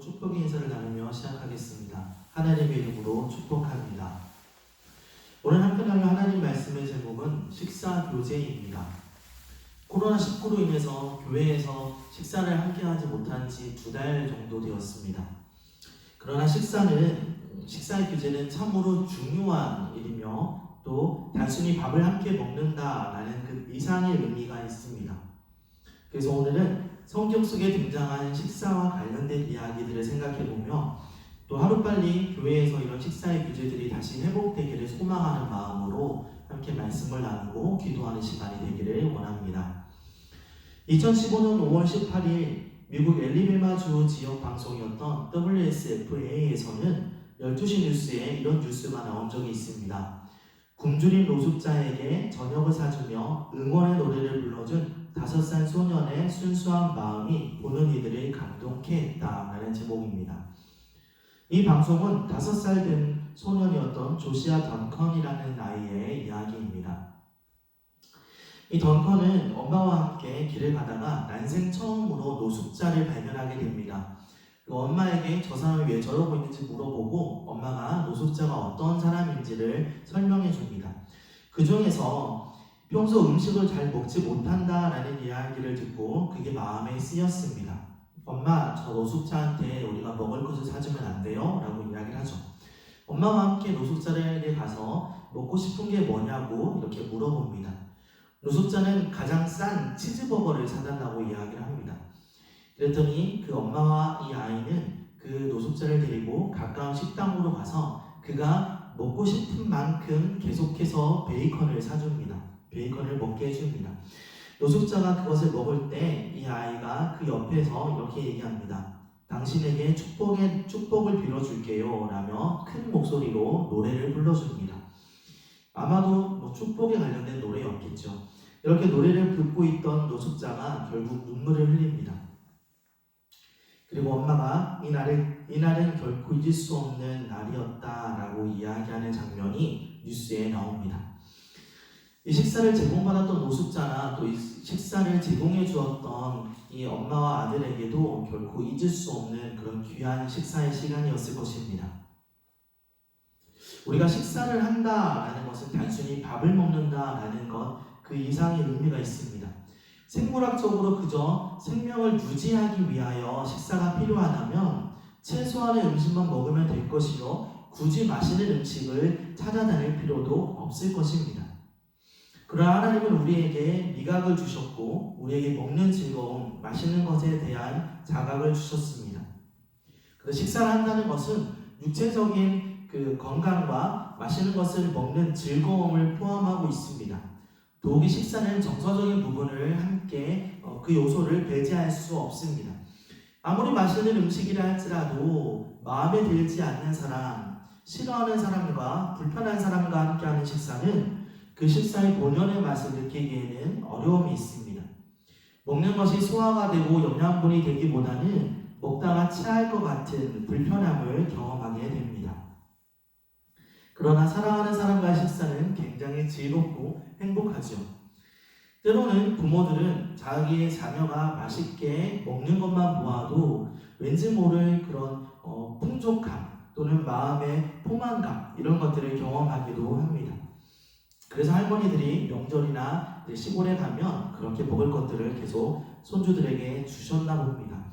축복의 인사를 나누며 시작하겠습니다. 하나님의 이름으로 축복합니다. 오늘 함께 나눌 하나님 말씀의 제목은 식사교제입니다. 코로나19로 인해서 교회에서 식사를 함께하지 못한 지 2달 정도 되었습니다. 그러나 식사의 교제는 참으로 중요한 일이며 또 단순히 밥을 함께 먹는다라는 그 이상의 의미가 있습니다. 그래서 오늘은 성경 속에 등장한 식사와 관련된 이야기들을 생각해보며 또 하루빨리 교회에서 이런 식사의 규제들이 다시 회복되기를 소망하는 마음으로 함께 말씀을 나누고 기도하는 시간이 되기를 원합니다. 2015년 5월 18일 미국 엘리베마주 지역 방송이었던 WSFA에서는 12시 뉴스에 이런 뉴스가 나온 적이 있습니다. 굶주린 노숙자에게 저녁을 사주며 응원의 노래를 불러준 5살 소년의 순수한 마음이 보는 이들을 감동케 했다라는 제목입니다. 이 방송은 5살 된 소년이었던 조시아 던컨이라는 아이의 이야기입니다. 이 던컨은 엄마와 함께 길을 가다가 난생 처음으로 노숙자를 발견하게 됩니다. 엄마에게 저 사람이 왜 저러고 있는지 물어보고 엄마가 노숙자가 어떤 사람인지를 설명해 줍니다. 그 중에서 평소 음식을 잘 먹지 못한다라는 이야기를 듣고 그게 마음에 쓰였습니다. 엄마, 저 노숙자한테 우리가 먹을 것을 사주면 안 돼요? 라고 이야기를 하죠. 엄마와 함께 노숙자에게 가서 먹고 싶은 게 뭐냐고 이렇게 물어봅니다. 노숙자는 가장 싼 치즈버거를 사달라고 이야기를 합니다. 그랬더니 그 엄마와 이 아이는 그 노숙자를 데리고 가까운 식당으로 가서 그가 먹고 싶은 만큼 계속해서 베이컨을 사줍니다. 베이컨을 먹게 해줍니다. 노숙자가 그것을 먹을 때 이 아이가 그 옆에서 이렇게 얘기합니다. 당신에게 축복을 빌어줄게요 라며 큰 목소리로 노래를 불러줍니다. 아마도 축복에 관련된 노래였겠죠. 이렇게 노래를 듣고 있던 노숙자가 결국 눈물을 흘립니다. 그리고 엄마가 이날은 결코 잊을 수 없는 날이었다라고 이야기하는 장면이 뉴스에 나옵니다. 이 식사를 제공받았던 노숙자나 또 이 식사를 제공해 주었던 이 엄마와 아들에게도 결코 잊을 수 없는 그런 귀한 식사의 시간이었을 것입니다. 우리가 식사를 한다라는 것은 단순히 밥을 먹는다라는 것 그 이상의 의미가 있습니다. 생물학적으로 그저 생명을 유지하기 위하여 식사가 필요하다면 최소한의 음식만 먹으면 될 것이요 굳이 맛있는 음식을 찾아다닐 필요도 없을 것입니다. 그러나 하나님은 우리에게 미각을 주셨고 우리에게 먹는 즐거움, 맛있는 것에 대한 자각을 주셨습니다. 그래서 식사를 한다는 것은 육체적인 그 건강과 맛있는 것을 먹는 즐거움을 포함하고 있습니다. 더욱이 식사는 정서적인 부분을 함께 그 요소를 배제할 수 없습니다. 아무리 맛있는 음식이라 할지라도 마음에 들지 않는 사람, 싫어하는 사람과 불편한 사람과 함께하는 식사는 그 식사의 본연의 맛을 느끼기에는 어려움이 있습니다. 먹는 것이 소화가 되고 영양분이 되기보다는 먹다가 체할 것 같은 불편함을 경험하게 됩니다. 그러나 사랑하는 사람과의 식사는 굉장히 즐겁고 행복하죠. 때로는 부모들은 자기의 자녀가 맛있게 먹는 것만 보아도 왠지 모를 그런 풍족함 또는 마음의 포만감 이런 것들을 경험하기도 합니다. 그래서 할머니들이 명절이나 시골에 가면 그렇게 먹을 것들을 계속 손주들에게 주셨나 봅니다.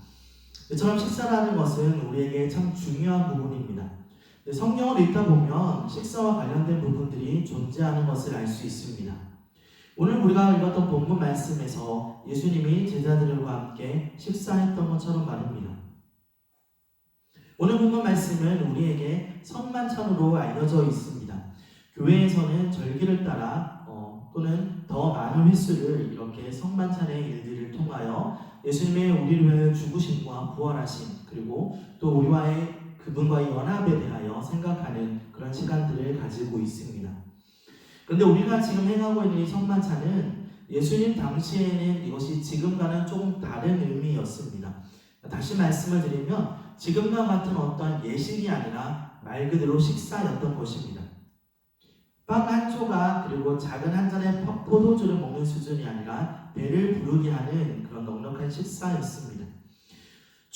이처럼 식사라는 것은 우리에게 참 중요한 부분입니다. 성경을 읽다 보면 식사와 관련된 부분들이 존재하는 것을 알 수 있습니다. 오늘 우리가 읽었던 본문 말씀에서 예수님이 제자들과 함께 식사했던 것처럼 말입니다. 오늘 본문 말씀은 우리에게 성만찬으로 알려져 있습니다. 교회에서는 절기를 따라 또는 더 많은 횟수를 이렇게 성만찬의 일들을 통하여 예수님의 우리를 위하여 죽으심과 부활하심 그리고 또 우리와의 그분과의 연합에 대하여 생각하는 그런 시간들을 가지고 있습니다. 그런데 우리가 지금 행하고 있는 이 성만찬은 예수님 당시에는 이것이 지금과는 조금 다른 의미였습니다. 다시 말씀을 드리면 지금과 같은 어떤 예식이 아니라 말 그대로 식사였던 것입니다. 빵 한 조각 그리고 작은 한 잔의 포도주를 먹는 수준이 아니라 배를 부르게 하는 그런 넉넉한 식사였습니다.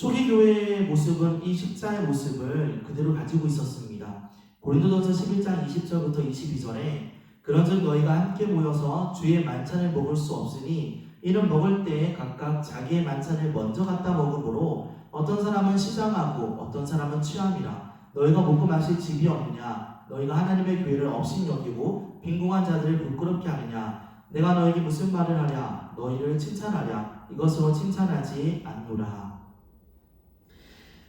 초기 교회의 모습은 이 식사의 모습을 그대로 가지고 있었습니다. 고린도전서 11장 20절부터 22절에 그런즉 너희가 함께 모여서 주의 만찬을 먹을 수 없으니 이는 먹을 때에 각각 자기의 만찬을 먼저 갖다 먹으므로 어떤 사람은 시장하고 어떤 사람은 취함이라. 너희가 먹고 마실 집이 없느냐? 너희가 하나님의 교회를 업신 여기고 빈궁한 자들을 부끄럽게 하느냐? 내가 너에게 무슨 말을 하랴? 너희를 칭찬하랴? 이것으로 칭찬하지 않노라.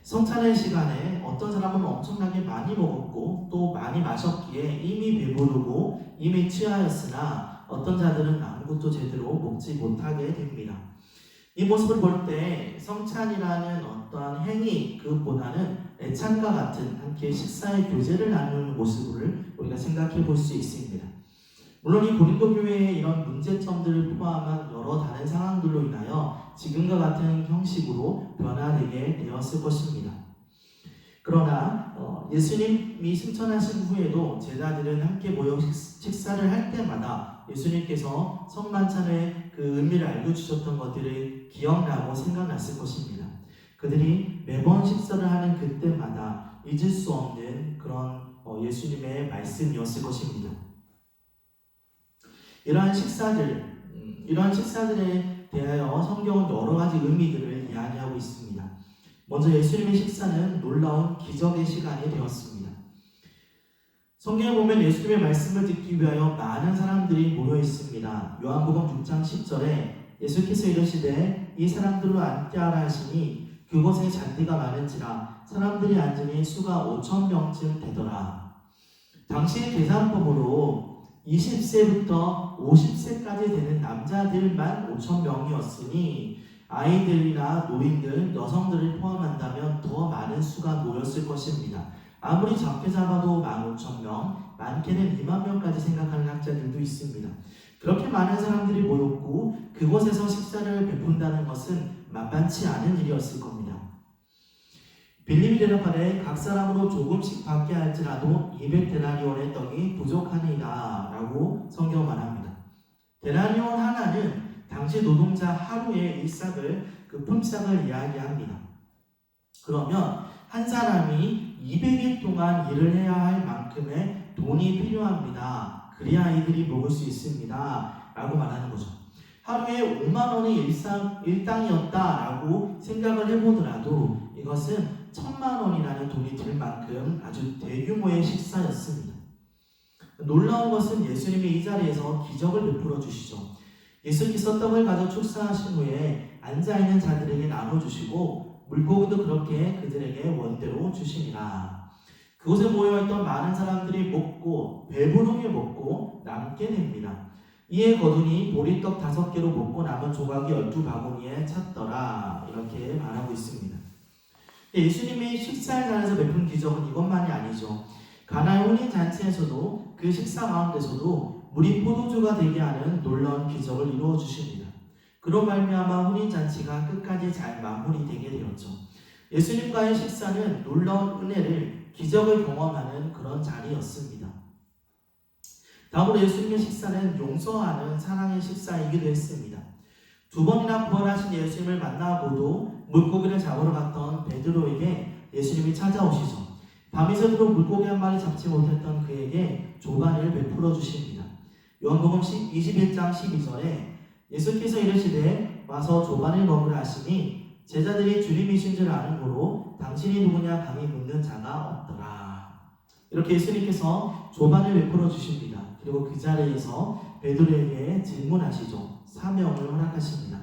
성찬의 시간에 어떤 사람은 엄청나게 많이 먹었고 또 많이 마셨기에 이미 배부르고 이미 취하였으나 어떤 자들은 아무것도 제대로 먹지 못하게 됩니다. 이 모습을 볼 때 성찬이라는 어떠한 행위 그보다는 애찬과 같은 함께 식사의 교제를 나누는 모습을 우리가 생각해 볼 수 있습니다. 물론 이 고린도 교회의 이런 문제점들을 포함한 여러 다른 상황들로 인하여 지금과 같은 형식으로 변화되게 되었을 것입니다. 그러나 예수님이 승천하신 후에도 제자들은 함께 모여 식사를 할 때마다 예수님께서 성만찬의 그 의미를 알려주셨던 것들을 기억나고 생각났을 것입니다. 그들이 매번 식사를 하는 그때마다 잊을 수 없는 그런 예수님의 말씀이었을 것입니다. 이러한 식사들에 대하여 성경은 여러 가지 의미들을 이야기하고 있습니다. 먼저 예수님의 식사는 놀라운 기적의 시간이 되었습니다. 성경에 보면 예수님의 말씀을 듣기 위하여 많은 사람들이 모여 있습니다. 요한복음 6장 10절에 예수께서 이르시되 이 사람들로 앉게하라 하시니 그곳에 잔디가 많은지라 사람들이 앉으니 수가 5,000명쯤 되더라. 당시의 계산법으로 20세부터 50세까지 되는 남자들만 5,000명이었으니 아이들이나 노인들, 여성들을 포함한다면 더 많은 수가 모였을 것입니다. 아무리 적게 잡아도 15,000명, 많게는 20,000명까지 생각하는 학자들도 있습니다. 그렇게 많은 사람들이 모였고 그곳에서 식사를 베푼다는 것은 만만치 않은 일이었을 겁니다. 빌립이 대답하되 각 사람으로 조금씩 받게 할지라도 200데나리온의 떡이 부족하니라 라고 성경 말합니다. 데나리온 하나는 당시 노동자 하루의 일삭을 그 품삯을 이야기합니다. 그러면 한 사람이 200일 동안 일을 해야 할 만큼의 돈이 필요합니다. 그래야 이들이 먹을 수 있습니다. 라고 말하는 거죠. 하루에 5만 원의 일당이었다라고 생각을 해보더라도 이것은 1,000만 원이라는 돈이 들 만큼 아주 대규모의 식사였습니다. 놀라운 것은 예수님이 이 자리에서 기적을 베풀어 주시죠. 예수께서 떡을 가져 축사하신 후에 앉아있는 자들에게 나눠주시고 물고기도 그렇게 그들에게 원대로 주시니라. 그곳에 모여있던 많은 사람들이 먹고 배부르게 먹고 남게 됩니다. 이에 거두니 보리떡 5개로 먹고 남은 조각이 12바구니에 찼더라. 이렇게 말하고 있습니다. 예수님이 식사의 자리에서 베푼 기적은 이것만이 아니죠. 가나의 혼인잔치에서도 그 식사 가운데서도 물이 포도주가 되게 하는 놀라운 기적을 이루어 주십니다. 그로 말미암아 혼인잔치가 끝까지 잘 마무리되게 되었죠. 예수님과의 식사는 놀라운 은혜를, 기적을 경험하는 그런 자리였습니다. 다음으로 예수님의 식사는 용서하는 사랑의 식사이기도 했습니다. 2번이나 부활하신 예수님을 만나고도 물고기를 잡으러 갔던 베드로에게 예수님이 찾아오시죠. 밤이 새도록 물고기 한 마리 잡지 못했던 그에게 조반을 베풀어 주십니다. 요한복음 21장 12절에 예수께서 이르시되 와서 조반을 먹으라 하시니 제자들이 주님이신 줄 아는 고로 당신이 누구냐 감히 묻는 자가 없더라. 이렇게 예수님께서 조반을 베풀어 주십니다. 그리고 그 자리에서 베드로에게 질문하시죠. 사명을 허락하십니다.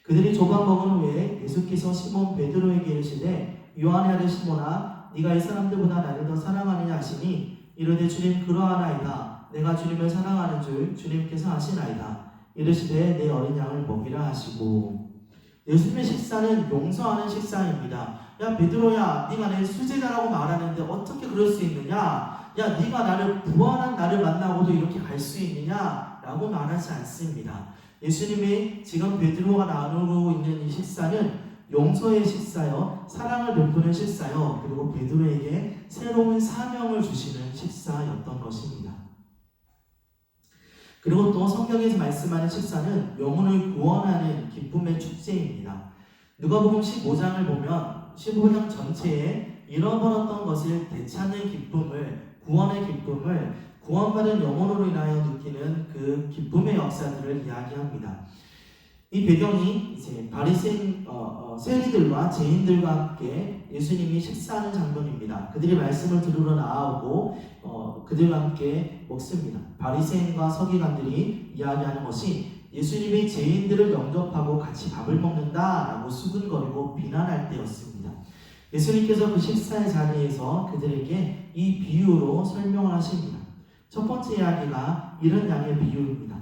그들이 조반 먹은 후에 예수께서 시몬 베드로에게 이르시되 요한의 아들 시몬아 네가 이 사람들보다 나를 더 사랑하느냐 하시니 이르되 주님 그러하나이다. 내가 주님을 사랑하는 줄 주님께서 아시나이다. 이르시되 내 어린 양을 먹이라 하시고. 예수님의 식사는 용서하는 식사입니다. 야 베드로야 네가 내 수제자라고 말하는데 어떻게 그럴 수 있느냐? 야 네가 나를 부활한 나를 만나고도 이렇게 갈 수 있느냐? 라고 말하지 않습니다. 예수님이 지금 베드로가 나누고 있는 이 식사는 용서의 식사요, 사랑을 베푸는 식사요, 그리고 베드로에게 새로운 사명을 주시는 식사였던 것입니다. 그리고 또 성경에서 말씀하는 식사는 영혼을 구원하는 기쁨의 축제입니다. 누가복음 15장을 보면 15장 전체에 잃어버렸던 것을 되찾는 기쁨을, 구원의 기쁨을 구원받은 영혼으로 인하여 느끼는 그 기쁨의 역사들을 이야기합니다. 이 배경이 이제 바리새인 세리들과 죄인들과 함께 예수님이 식사하는 장면입니다. 그들이 말씀을 들으러 나아오고 그들과 함께 먹습니다. 바리새인과 서기관들이 이야기하는 것이 예수님이 죄인들을 영접하고 같이 밥을 먹는다라고 수근거리고 비난할 때였습니다. 예수님께서 그 식사의 자리에서 그들에게 이 비유로 설명을 하십니다. 첫 번째 이야기가 이런 양의 비유입니다.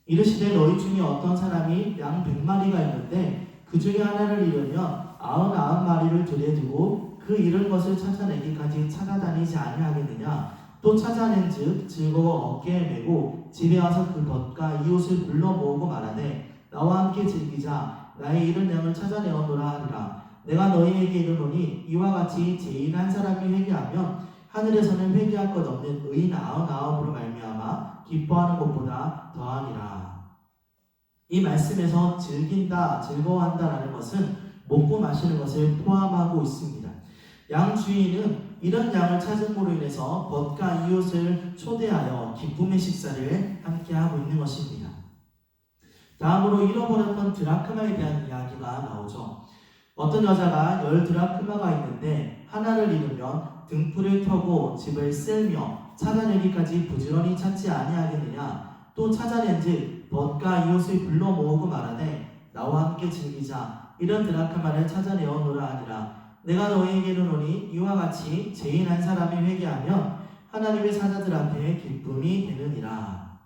이르시되 너희 중에 어떤 사람이 양 100마리가 있는데 그 중에 하나를 잃으면 99마리를 들에 두고 그 잃은 것을 찾아내기까지 찾아다니지 아니하겠느냐. 또 찾아낸즉 즐거워 어깨에 메고 집에 와서 그 벗과 이옷을 불러 모으고 말하되 나와 함께 즐기자. 나의 잃은 양을 찾아내었노라 하리라. 내가 너희에게 이르노니 이와 같이 죄인 한 사람이 회개하면 하늘에서는 회개할 것 없는 의인 99으로 말미암아 기뻐하는 것보다 더하니라. 이 말씀에서 즐긴다, 즐거워한다라는 것은 먹고 마시는 것을 포함하고 있습니다. 양 주인은 이런 양을 찾음으로 인해서 벗과 이웃을 초대하여 기쁨의 식사를 함께 하고 있는 것입니다. 다음으로 잃어버렸던 드라크마에 대한 이야기가 나오죠. 어떤 여자가 10드라크마가 있는데 하나를 잃으면 등불을 켜고 집을 쓸며 찾아내기까지 부지런히 찾지 아니하겠느냐. 또 찾아낸즉 벗과 이웃을 불러 모으고 말하되 나와 함께 즐기자. 이런 드라크마를 찾아내어노라 하니라. 내가 너희에게 이르노니 이와 같이 죄인 한 사람이 회개하면 하나님의 사자들 앞에 기쁨이 되느니라.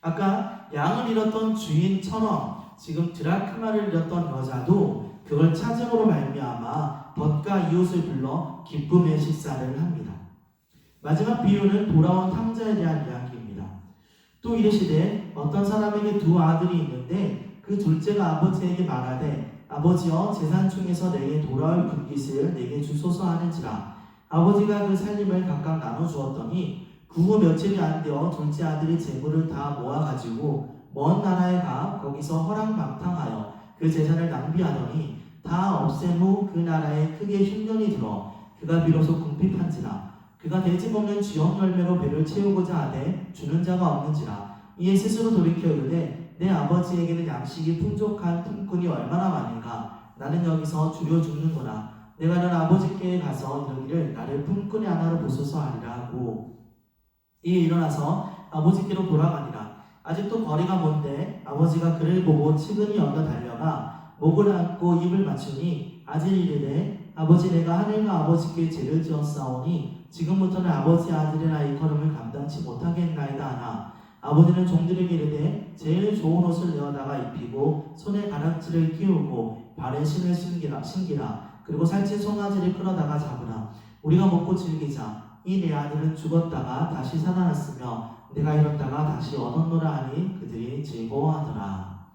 아까 양을 잃었던 주인처럼 지금 드라크마를 잃었던 여자도 그걸 찾음으로 말미암아 벗과 이웃을 불러 기쁨의 식사를 합니다. 마지막 비유는 돌아온 탕자에 대한 이야기입니다. 또 이르시되 어떤 사람에게 두 아들이 있는데 그 둘째가 아버지에게 말하되 아버지여 재산 중에서 내게 돌아올 굿깃을 내게 주소서 하는지라. 아버지가 그 살림을 각각 나눠 주었더니 그 후 며칠이 안 되어 둘째 아들이 재물을 다 모아가지고 먼 나라에 가 거기서 허랑방탕하여 그 재산을 낭비하더니 다 없앤 후 그 나라에 크게 흉년이 들어 그가 비로소 궁핍한지라. 그가 돼지 먹는 쥐역 열매로 배를 채우고자 하되 주는 자가 없는지라. 이에 스스로 돌이켜 이르되 내 아버지에게는 양식이 풍족한 품꾼이 얼마나 많은가. 나는 여기서 주려 죽는구나. 내가 넌 아버지께 가서 이르기를 나를 품꾼의 하나로 보소서 하리라 하고 이에 일어나서 아버지께로 돌아가니라. 아직도 거리가 먼데 아버지가 그를 보고 측은히 여겨 달려가 목을 안고 입을 맞추니 아들이 이르되 아버지 내가 하늘과 아버지께 죄를 지었사오니 지금부터는 아버지 아들이나 일컬음을 감당치 못하겠나이다 하나. 아버지는 종들에게 이르되 제일 좋은 옷을 내어다가 입히고 손에 가락지를 끼우고 발에 신을 신기라. 그리고 살찐 송아지를 끌어다가 잡으라. 우리가 먹고 즐기자. 이 내 아들은 죽었다가 다시 살아났으며 내가 잃었다가 다시 얻었노라 하니 그들이 즐거워하더라.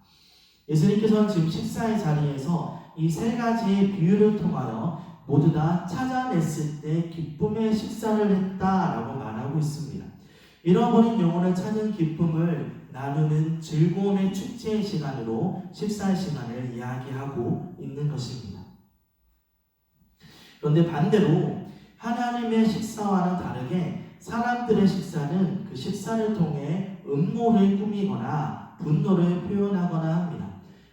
예수님께서는 지금 식사의 자리에서 이 세 가지의 비유를 통하여 모두 다 찾아냈을 때 기쁨의 식사를 했다라고 말하고 있습니다. 잃어버린 영혼을 찾은 기쁨을 나누는 즐거움의 축제의 시간으로 식사의 시간을 이야기하고 있는 것입니다. 그런데 반대로 하나님의 식사와는 다르게 사람들의 식사는 그 식사를 통해 음모를 꾸미거나 분노를 표현하거나 합니다.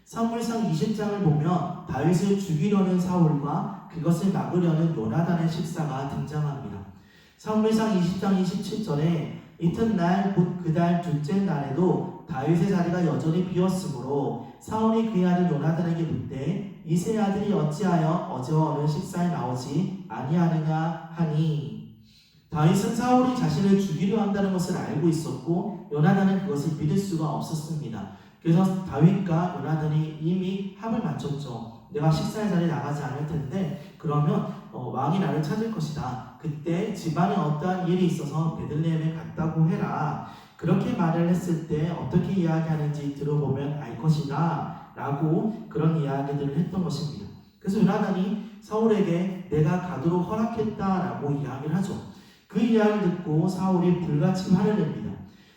사무엘상 20장을 보면 다윗을 죽이려는 사울과 그것을 막으려는 요나단의 식사가 등장합니다. 사무엘상 20장 27절에 이튿날 곧 그 달 둘째 날에도 다윗의 자리가 여전히 비었으므로 사울이 그의 아들 요나단에게 묻되 이 세 아들이 어찌하여 어제와 오늘 식사에 나오지 아니하느냐 하니. 다윗은 사울이 자신을 죽이려 한다는 것을 알고 있었고 요나단은 그것을 믿을 수가 없었습니다. 그래서 다윗과 요나단이 이미 합을 맞췄죠. 내가 식사의 자리에 나가지 않을 텐데 그러면 왕이 나를 찾을 것이다. 그때 집안에 어떠한 일이 있어서 베들레헴에 갔다고 해라. 그렇게 말을 했을 때 어떻게 이야기하는지 들어보면 알 것이다 라고 그런 이야기들을 했던 것입니다. 그래서 요나단이 사울에게 내가 가도록 허락했다라고 이야기를 하죠. 그 이야기를 듣고 사울이 불같이 화를 냅니다.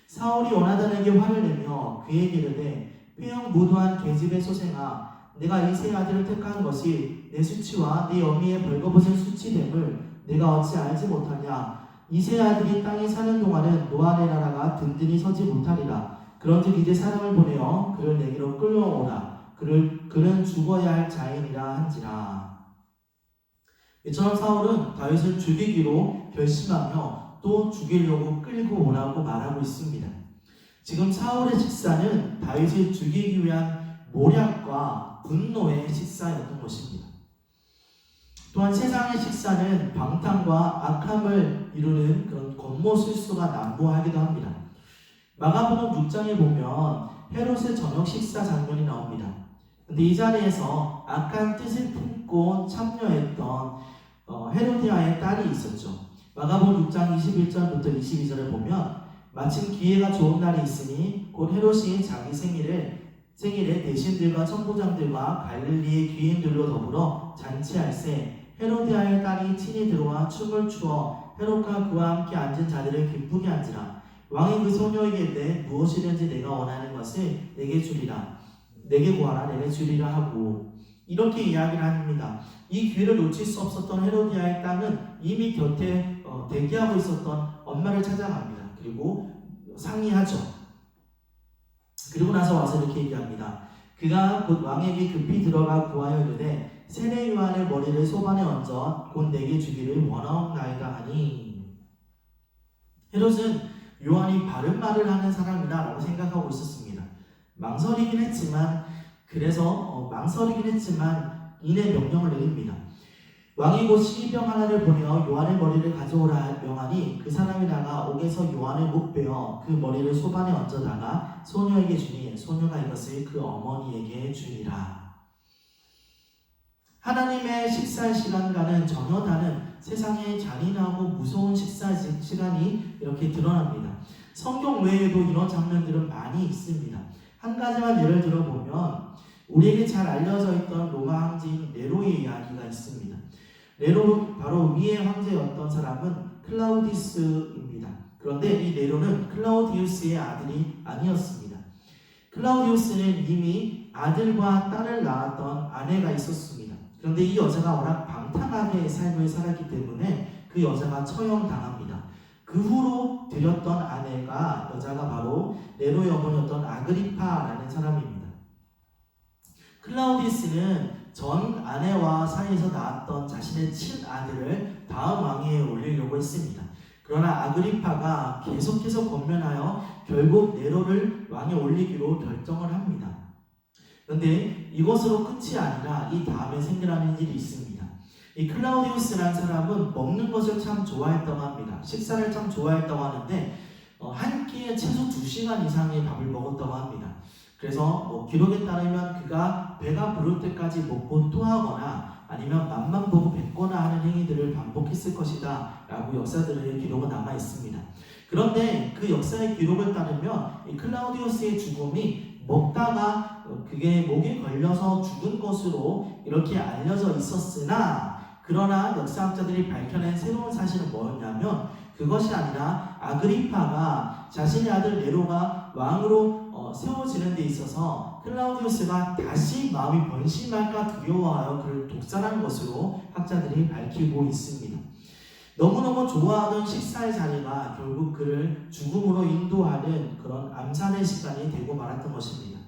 사울이 요나단에게 화를 내며 그에게 이르되 회영 무도한 계집의 소생아 내가 이 세 아들을 택한 것이 내 수치와 네 어미의 벌거벗은 수치됨을 내가 어찌 알지 못하냐. 이 세 아들이 땅에 사는 동안은 노아의 나라가 든든히 서지 못하리라. 그런즉 이제 사람을 보내어 그를 내게로 끌어오라. 그는 죽어야 할 자인이라 한지라. 이처럼 사울은 다윗을 죽이기로 결심하며 또 죽이려고 끌고 오라고 말하고 있습니다. 지금 사울의 식사는 다윗을 죽이기 위한 모략과 분노의 식사였던 것입니다. 또한 세상의 식사는 방탕과 악함을 이루는 그런 겉모술수가 난무하기도 합니다. 마가복음 6장에 보면 헤롯의 저녁 식사 장면이 나옵니다. 근데 이 자리에서 악한 뜻을 품고 참여했던 헤로디아의 딸이 있었죠. 마가복음 6장 21절부터 22절을 보면 마침 기회가 좋은 날이 있으니 곧 헤롯이 자기 생일에 대신들과 천부장들과 갈릴리의 귀인들로 더불어 잔치할세 헤로디아의 딸이 친히 들어와 춤을 추어 헤롯과 그와 함께 앉은 자들을 기쁘게 한지라. 왕이 그 소녀에게 이르되 무엇이든지 내가 원하는 것을 내게 주리라. 내게 구하라 내게 주리라 하고 이렇게 이야기를 합니다. 이 기회를 놓칠 수 없었던 헤로디아의 딸은 이미 곁에 대기하고 있었던 엄마를 찾아갑니다. 그리고 상의하죠. 그리고 나서 와서 이렇게 얘기합니다. 그가 곧 왕에게 급히 들어가 구하여 이르되 세례 요한의 머리를 소반에 얹어 곧 내게 주기를 원하옵나이다 하니. 헤롯은 요한이 바른 말을 하는 사람이다 라고 생각하고 있었습니다. 망설이긴 했지만 인의 명령을 내립니다. 왕이 곧 시병 하나를 보내어 요한의 머리를 가져오라 명하니 그 사람이 나가 옥에서 요한의 목 베어 그 머리를 소반에 얹어다가 소녀에게 주니 소녀가 이것을 그 어머니에게 주니라. 하나님의 식사 시간과는 전혀 다른 세상의 잔인하고 무서운 식사 시간이 이렇게 드러납니다. 성경 외에도 이런 장면들은 많이 있습니다. 한 가지만 예를 들어보면 우리에게 잘 알려져 있던 로마 황제인 네로의 이야기가 있습니다. 네로 바로 위의 황제였던 사람은 클라우디우스입니다. 그런데 이 네로는 클라우디우스의 아들이 아니었습니다. 클라우디우스는 이미 아들과 딸을 낳았던 아내가 있었습니다. 그런데 이 여자가 워낙 방탕하게 삶을 살았기 때문에 그 여자가 처형당합니다. 그 후로 들였던 여자가 바로 네로의 어머니였던 아그리파라는 사람입니다. 클라우디우스는 전 아내와 사이에서 낳았던 자신의 친아들을 다음 왕위에 올리려고 했습니다. 그러나 아그리파가 계속해서 권면하여 결국 네로를 왕에 올리기로 결정을 합니다. 그런데 이것으로 끝이 아니라 이 다음에 생겨나는 일이 있습니다. 이 클라우디우스라는 사람은 먹는 것을 참 좋아했다고 합니다. 식사를 참 좋아했다고 하는데 한 끼에 최소 2시간 이상의 밥을 먹었다고 합니다. 그래서 기록에 따르면 그가 배가 부를 때까지 먹고 토하거나 아니면 맛만 보고 뱉거나 하는 행위들을 반복했을 것이다 라고 역사들의 기록은 남아 있습니다. 그런데 그 역사의 기록을 따르면 이 클라우디우스의 죽음이 먹다가 그게 목에 걸려서 죽은 것으로 이렇게 알려져 있었으나, 그러나 역사학자들이 밝혀낸 새로운 사실은 뭐였냐면 그것이 아니라 아그리파가 자신의 아들 네로가 왕으로 세워지는 데 있어서 클라우디우스가 다시 마음이 번심할까 두려워하여 그를 독살한 것으로 학자들이 밝히고 있습니다. 너무너무 좋아하던 식사의 자리가 결국 그를 죽음으로 인도하는 그런 암살의 시간이 되고 말았던 것입니다.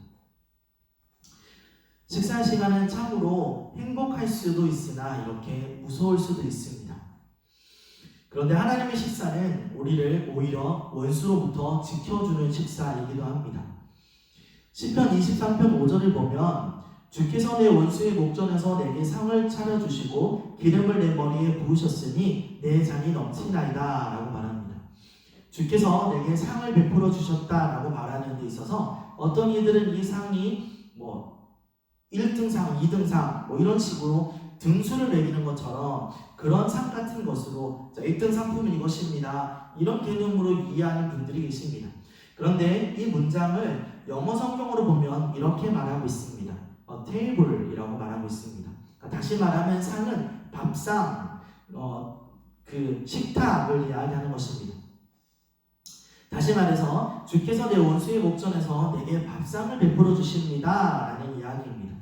식사 시간은 참으로 행복할 수도 있으나 이렇게 무서울 수도 있습니다. 그런데 하나님의 식사는 우리를 오히려 원수로부터 지켜주는 식사이기도 합니다. 시편 23편 5절을 보면 주께서 내 원수의 목전에서 내게 상을 차려주시고 기름을 내 머리에 부으셨으니 내 잔이 넘치나이다 라고 말합니다. 주께서 내게 상을 베풀어 주셨다 라고 말하는 데 있어서 어떤 이들은 이 상이 1등상, 2등상 이런 식으로 등수를 매기는 것처럼 그런 상 같은 것으로 1등 상품은 이것입니다 이런 개념으로 이해하는 분들이 계십니다. 그런데 이 문장을 영어 성경으로 보면 이렇게 말하고 있습니다. 테이블이라고 말하고 있습니다. 다시 말하면 상은 밥상, 그 식탁을 이야기하는 것입니다. 다시 말해서 주께서 내 원수의 목전에서 내게 밥상을 베풀어 주십니다 라는 이야기입니다.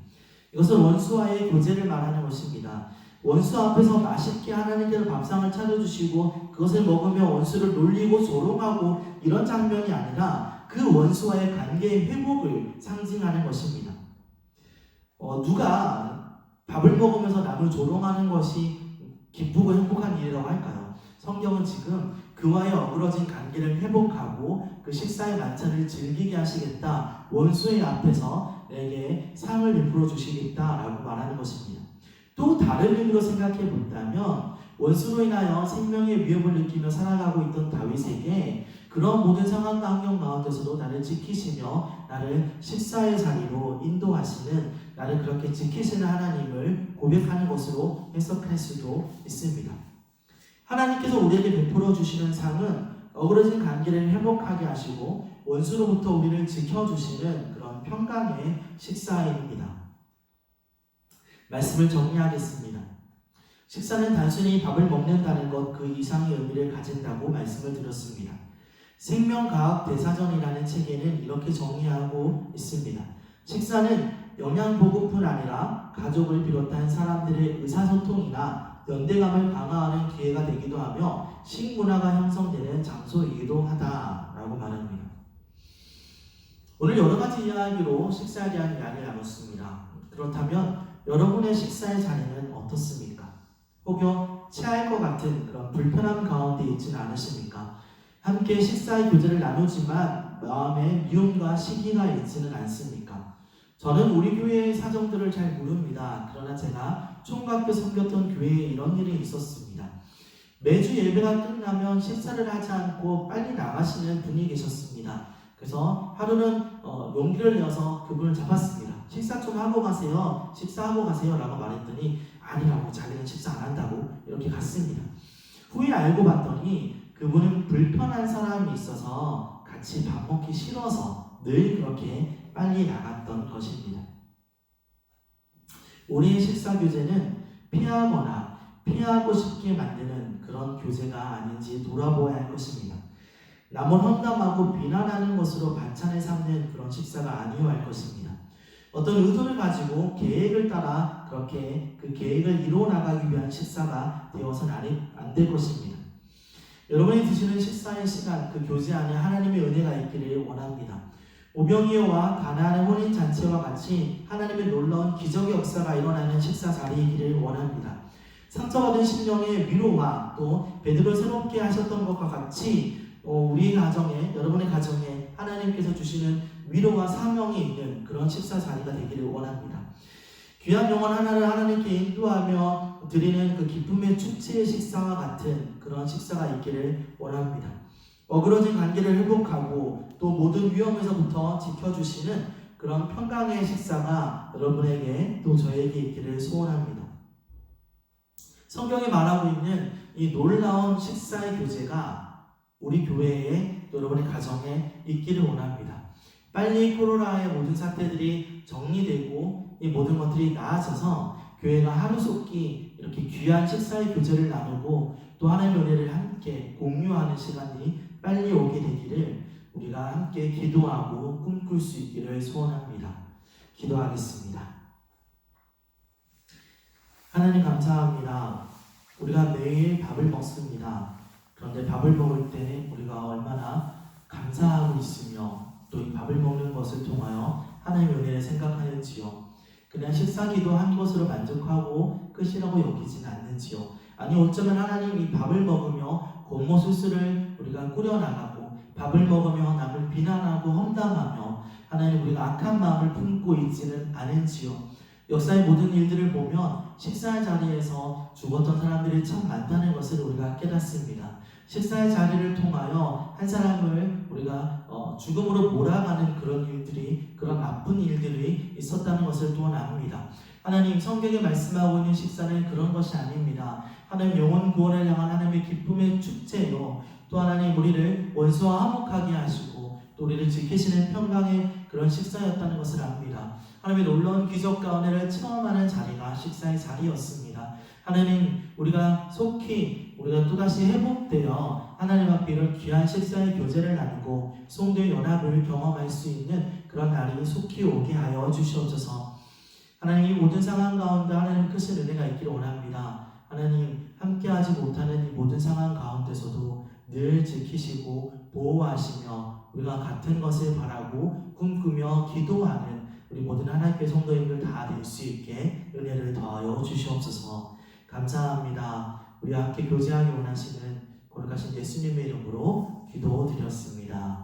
이것은 원수와의 교제를 말하는 것입니다. 원수 앞에서 맛있게 하나님께서 밥상을 차려주시고 그것을 먹으며 원수를 놀리고 조롱하고 이런 장면이 아니라 그 원수와의 관계의 회복을 상징하는 것입니다. 누가 밥을 먹으면서 남을 조롱하는 것이 기쁘고 행복한 일이라고 할까요? 성경은 지금 그와의 어그러진 관계를 회복하고 그 식사의 만찬을 즐기게 하시겠다. 원수의 앞에서 내게 상을 베풀어 주시겠다라고 말하는 것입니다. 또 다른 의미로 생각해 본다면 원수로 인하여 생명의 위협을 느끼며 살아가고 있던 다윗에게 그런 모든 상황과 환경 가운데서도 나를 지키시며 나를 식사의 자리로 인도하시는, 나를 그렇게 지키시는 하나님을 고백하는 것으로 해석할 수도 있습니다. 하나님께서 우리에게 베풀어 주시는 상은 어그러진 관계를 회복하게 하시고 원수로부터 우리를 지켜주시는 그런 평강의 식사입니다. 말씀을 정리하겠습니다. 식사는 단순히 밥을 먹는다는 것 그 이상의 의미를 가진다고 말씀을 드렸습니다. 생명과학 대사전이라는 책에는 이렇게 정의하고 있습니다. 식사는 영양보급뿐 아니라 가족을 비롯한 사람들의 의사소통이나 연대감을 강화하는 기회가 되기도 하며 식문화가 형성되는 장소이기도 하다라고 말합니다. 오늘 여러 가지 이야기로 식사에 대한 이야기를 나눴습니다. 그렇다면 여러분의 식사의 자리는 어떻습니까? 혹여 체할 것 같은 그런 불편함 가운데 있지는 않으십니까? 함께 식사의 교제를 나누지만 마음에 미움과 시기가 있지는 않습니까? 저는 우리 교회의 사정들을 잘 모릅니다. 그러나 제가 총각교 섬겼던 교회에 이런 일이 있었습니다. 매주 예배가 끝나면 식사를 하지 않고 빨리 나가시는 분이 계셨습니다. 그래서 하루는 용기를 내어서 그분을 잡았습니다. 식사 좀 하고 가세요. 식사하고 가세요 라고 말했더니 아니라고, 자기는 식사 안 한다고 이렇게 갔습니다. 후에 알고 봤더니 그분은 불편한 사람이 있어서 같이 밥 먹기 싫어서 늘 그렇게 빨리 나갔던 것입니다. 우리의 식사 교제는 피하거나 피하고 싶게 만드는 그런 교제가 아닌지 돌아보아야 할 것입니다. 남을 험담하고 비난하는 것으로 반찬을 삼는 그런 식사가 아니어야 할 것입니다. 어떤 의도를 가지고 계획을 따라 그렇게 그 계획을 이루어 나가기 위한 식사가 되어서는 안 될 것입니다. 여러분이 드시는 식사의 시간, 그 교제 안에 하나님의 은혜가 있기를 원합니다. 오병이어와 가나안의 혼인잔치와 같이 하나님의 놀라운 기적의 역사가 일어나는 식사 자리이기를 원합니다. 상처받은 심령의 위로와 또 베드로를 새롭게 하셨던 것과 같이 우리 가정에, 여러분의 가정에 하나님께서 주시는 위로와 사명이 있는 그런 식사 자리가 되기를 원합니다. 귀한 영혼 하나를 하나님께 인도하며 드리는 그 기쁨의 축제의 식사와 같은 그런 식사가 있기를 원합니다. 어그러진 관계를 회복하고 또 모든 위험에서부터 지켜주시는 그런 평강의 식사가 여러분에게 또 저에게 있기를 소원합니다. 성경이 말하고 있는 이 놀라운 식사의 교제가 우리 교회에, 여러분의 가정에 있기를 원합니다. 빨리 코로나의 모든 사태들이 정리되고 이 모든 것들이 나아져서 교회가 하루속히 이렇게 귀한 식사의 교제를 나누고 또 하나님의 은혜를 함께 공유하는 시간이 빨리 오게 되기를 우리가 함께 기도하고 꿈꿀 수 있기를 소원합니다. 기도하겠습니다. 하나님 감사합니다. 우리가 매일 밥을 먹습니다. 그런데 밥을 먹을 때 우리가 얼마나 감사하고 있으며 또 이 밥을 먹는 것을 통하여 하나님의 은혜를 생각하는지요. 그냥 식사기도 한 것으로 만족하고 끝이라고 여기진 않는지요. 아니 어쩌면 하나님 이 밥을 먹으며 겉모술수를 우리가 꾸려나가고 밥을 먹으며 남을 비난하고 험담하며 하나님 우리가 악한 마음을 품고 있지는 않은지요. 역사의 모든 일들을 보면 식사의 자리에서 죽었던 사람들이 참 많다는 것을 우리가 깨닫습니다. 식사의 자리를 통하여 한 사람을 우리가 죽음으로 몰아가는 그런 일들이, 그런 아픈 일들이 있었다는 것을 또한 압니다. 하나님, 성경에 말씀하고 있는 식사는 그런 것이 아닙니다. 하나님 영혼 구원을 향한 하나님의 기쁨의 축제요, 또 하나님 우리를 원수와 화목하게 하시고 또 우리를 지키시는 평강의 그런 식사였다는 것을 압니다. 하나님의 놀라운 기적 가운데를 체험하는 자리가 식사의 자리였습니다. 하나님, 우리가 속히 우리가 또다시 회복되어 하나님 앞에 이런 귀한 식사의 교제를 나누고 성도의 연합을 경험할 수 있는 그런 날이 속히 오게 하여 주시옵소서. 하나님 이 모든 상황 가운데 하나님 크신 은혜가 있기를 원합니다. 하나님 함께하지 못하는 이 모든 상황 가운데서도 늘 지키시고 보호하시며 우리가 같은 것을 바라고 꿈꾸며 기도하는 우리 모든 하나님께 성도님들 다 될 수 있게 은혜를 더하여 주시옵소서. 감사합니다. 우리와 함께 교제하기 원하시는 거룩하신 예수님의 이름으로 기도드렸습니다.